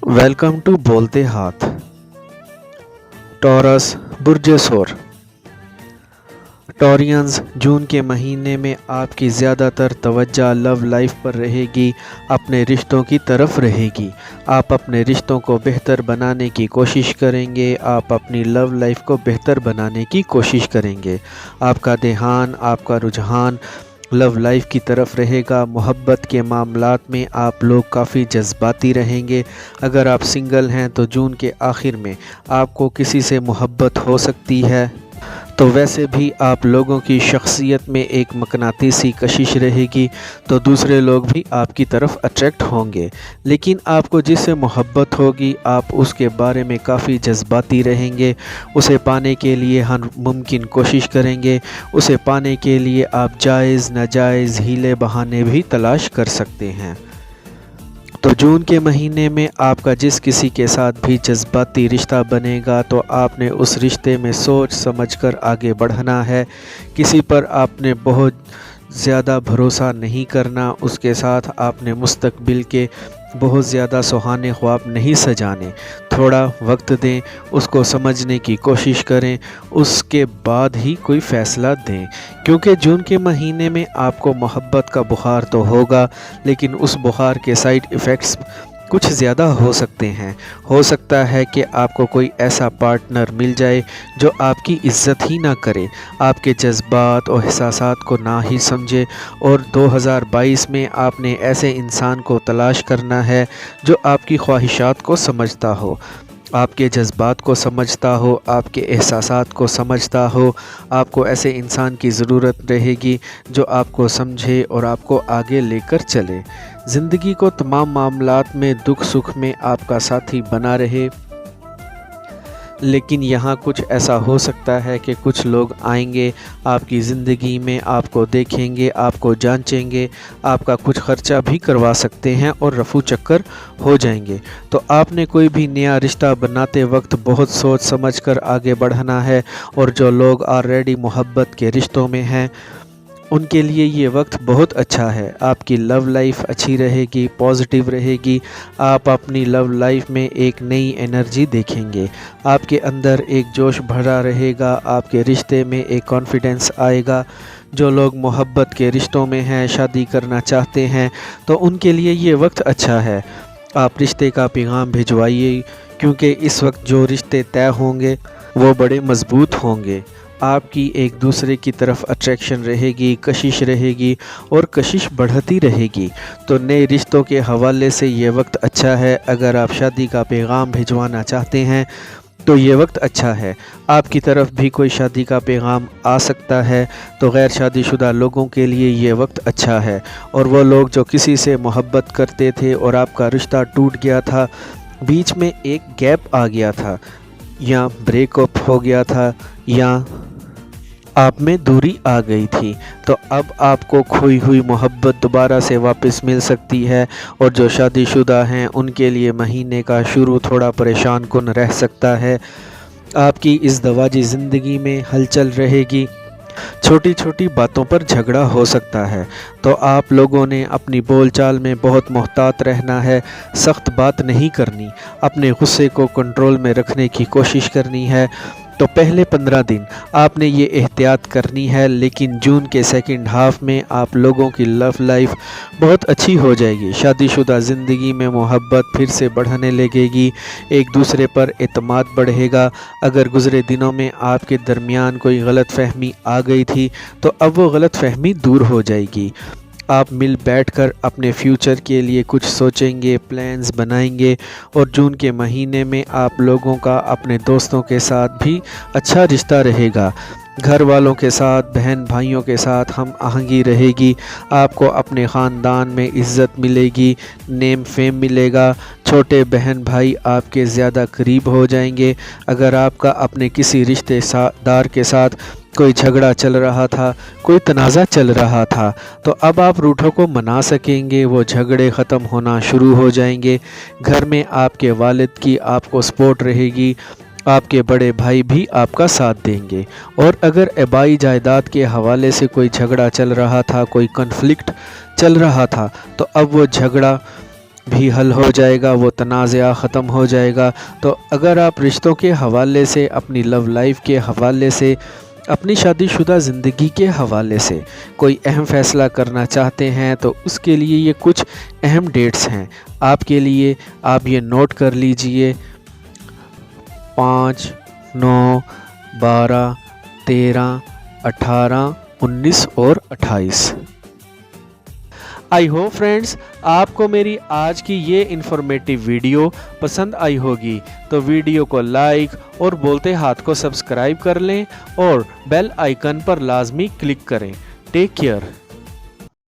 Welcome to बोलते हाथ। Taurus बुर्जेसोर। Taureans, जून के महीने में आपकी ज़्यादातर तवज्जो लव लाइफ पर रहेगी, अपने रिश्तों की तरफ रहेगी। आप अपने रिश्तों को बेहतर बनाने की कोशिश करेंगे, आप अपनी लव लाइफ को बेहतर बनाने की कोशिश करेंगे। आपका ध्यान, आपका रुझान लव लाइफ की तरफ रहेगा। मोहब्बत के मामलात में आप लोग काफ़ी जज्बाती रहेंगे। अगर आप सिंगल हैं तो जून के आखिर में आपको किसी से मोहब्बत हो सकती है। तो वैसे भी आप लोगों की शख्सियत में एक मकनातीसी कशिश रहेगी, तो दूसरे लोग भी आपकी तरफ अट्रैक्ट होंगे। लेकिन आपको जिससे मोहब्बत होगी आप उसके बारे में काफ़ी जज्बाती रहेंगे। उसे पाने के लिए हर मुमकिन कोशिश करेंगे। उसे पाने के लिए आप जायज़ नाजायज़ हीले बहाने भी तलाश कर सकते हैं। तो जून के महीने में आपका जिस किसी के साथ भी जज्बाती रिश्ता बनेगा तो आपने उस रिश्ते में सोच समझकर आगे बढ़ना है। किसी पर आपने बहुत ज़्यादा भरोसा नहीं करना। उसके साथ आपने मुस्तकबिल के बहुत ज़्यादा सुहाने ख्वाब नहीं सजाने। थोड़ा वक्त दें, उसको समझने की कोशिश करें, उसके बाद ही कोई फ़ैसला दें। क्योंकि जून के महीने में आपको मोहब्बत का बुखार तो होगा, लेकिन उस बुखार के साइड इफ़ेक्ट्स कुछ ज़्यादा हो सकते हैं। हो सकता है कि आपको कोई ऐसा पार्टनर मिल जाए जो आपकी इज़्ज़त ही ना करे, आपके जज्बात और एहसासात को ना ही समझे। और 2022 में आपने ऐसे इंसान को तलाश करना है जो आपकी ख्वाहिशात को समझता हो, आपके जज्बात को समझता हो, आपके एहसासात को समझता हो। आपको ऐसे इंसान की ज़रूरत रहेगी जो आपको समझे और आपको आगे लेकर चले। ज़िंदगी को तमाम मामलात में, दुख सुख में आपका साथी बना रहे। लेकिन यहाँ कुछ ऐसा हो सकता है कि कुछ लोग आएंगे आपकी ज़िंदगी में, आपको देखेंगे, आपको जांचेंगे, आपका कुछ ख़र्चा भी करवा सकते हैं और रफू चक्कर हो जाएंगे। तो आपने कोई भी नया रिश्ता बनाते वक्त बहुत सोच समझ कर आगे बढ़ना है। और जो लोग ऑलरेडी मोहब्बत के रिश्तों में हैं उनके लिए ये वक्त बहुत अच्छा है। आपकी लव लाइफ अच्छी रहेगी, पॉजिटिव रहेगी। आप अपनी लव लाइफ में एक नई एनर्जी देखेंगे, आपके अंदर एक जोश भरा रहेगा, आपके रिश्ते में एक कॉन्फिडेंस आएगा। जो लोग मोहब्बत के रिश्तों में हैं, शादी करना चाहते हैं, तो उनके लिए ये वक्त अच्छा है। आप रिश्ते का पैगाम भिजवाइए, क्योंकि इस वक्त जो रिश्ते तय होंगे वो बड़े मज़बूत होंगे। आपकी एक दूसरे की तरफ अट्रैक्शन रहेगी, कशिश रहेगी और कशिश बढ़ती रहेगी। तो नए रिश्तों के हवाले से ये वक्त अच्छा है। अगर आप शादी का पैगाम भिजवाना चाहते हैं तो ये वक्त अच्छा है। आपकी तरफ भी कोई शादी का पैगाम आ सकता है, तो गैर शादीशुदा लोगों के लिए ये वक्त अच्छा है। और वो लोग जो किसी से मोहब्बत करते थे और आपका रिश्ता टूट गया था, बीच में एक गैप आ गया था, या ब्रेकअप हो गया था, या आप में दूरी आ गई थी, तो अब आपको खोई हुई मोहब्बत दोबारा से वापस मिल सकती है। और जो शादीशुदा हैं उनके लिए महीने का शुरू थोड़ा परेशान कुन रह सकता है। आपकी इस दवाजी ज़िंदगी में हलचल रहेगी, छोटी छोटी बातों पर झगड़ा हो सकता है। तो आप लोगों ने अपनी बोलचाल में बहुत मोहतात रहना है, सख्त बात नहीं करनी, अपने गुस्से को कंट्रोल में रखने की कोशिश करनी है। तो पहले 15 दिन आपने ये एहतियात करनी है, लेकिन जून के सेकंड हाफ में आप लोगों की लव लाइफ बहुत अच्छी हो जाएगी। शादीशुदा ज़िंदगी में मोहब्बत फिर से बढ़ने लगेगी, एक दूसरे पर एतमाद बढ़ेगा। अगर गुज़रे दिनों में आपके दरमियान कोई गलत फहमी आ गई थी तो अब वो गलत फहमी दूर हो जाएगी। आप मिल बैठकर अपने फ्यूचर के लिए कुछ सोचेंगे, प्लान्स बनाएंगे। और जून के महीने में आप लोगों का अपने दोस्तों के साथ भी अच्छा रिश्ता रहेगा। घर वालों के साथ, बहन भाइयों के साथ हम आहंगी रहेगी। आपको अपने ख़ानदान में इज़्ज़त मिलेगी, नेम फेम मिलेगा। छोटे बहन भाई आपके ज़्यादा करीब हो जाएंगे। अगर आपका अपने किसी रिश्तेदार के साथ कोई झगड़ा चल रहा था, कोई तनाज़ा चल रहा था, तो अब आप रूठों को मना सकेंगे, वो झगड़े ख़त्म होना शुरू हो जाएंगे। घर में आपके वालिद की आपको सपोर्ट रहेगी, आपके बड़े भाई भी आपका साथ देंगे। और अगर आबाई जायदाद के हवाले से कोई झगड़ा चल रहा था, कोई कन्फ्लिक्ट चल रहा था, तो अब वो झगड़ा بھی حل ہو جائے گا، وہ تنازعہ ختم ہو جائے گا۔ تو اگر آپ رشتوں کے حوالے سے، اپنی لو لائف کے حوالے سے، اپنی شادی شدہ زندگی کے حوالے سے کوئی اہم فیصلہ کرنا چاہتے ہیں تو اس کے لیے یہ کچھ اہم ڈیٹس ہیں آپ کے لیے، آپ یہ نوٹ کر لیجئے: 5، 9، 12، 13، 18، 19 اور 28۔ آئی ہوپ فرینڈز آپ کو میری آج کی یہ انفارمیٹیو ویڈیو پسند آئی ہوگی، تو ویڈیو کو لائک اور بولتے ہاتھ کو سبسکرائب کر لیں اور بیل آئیکن پر لازمی کلک کریں۔ Take care.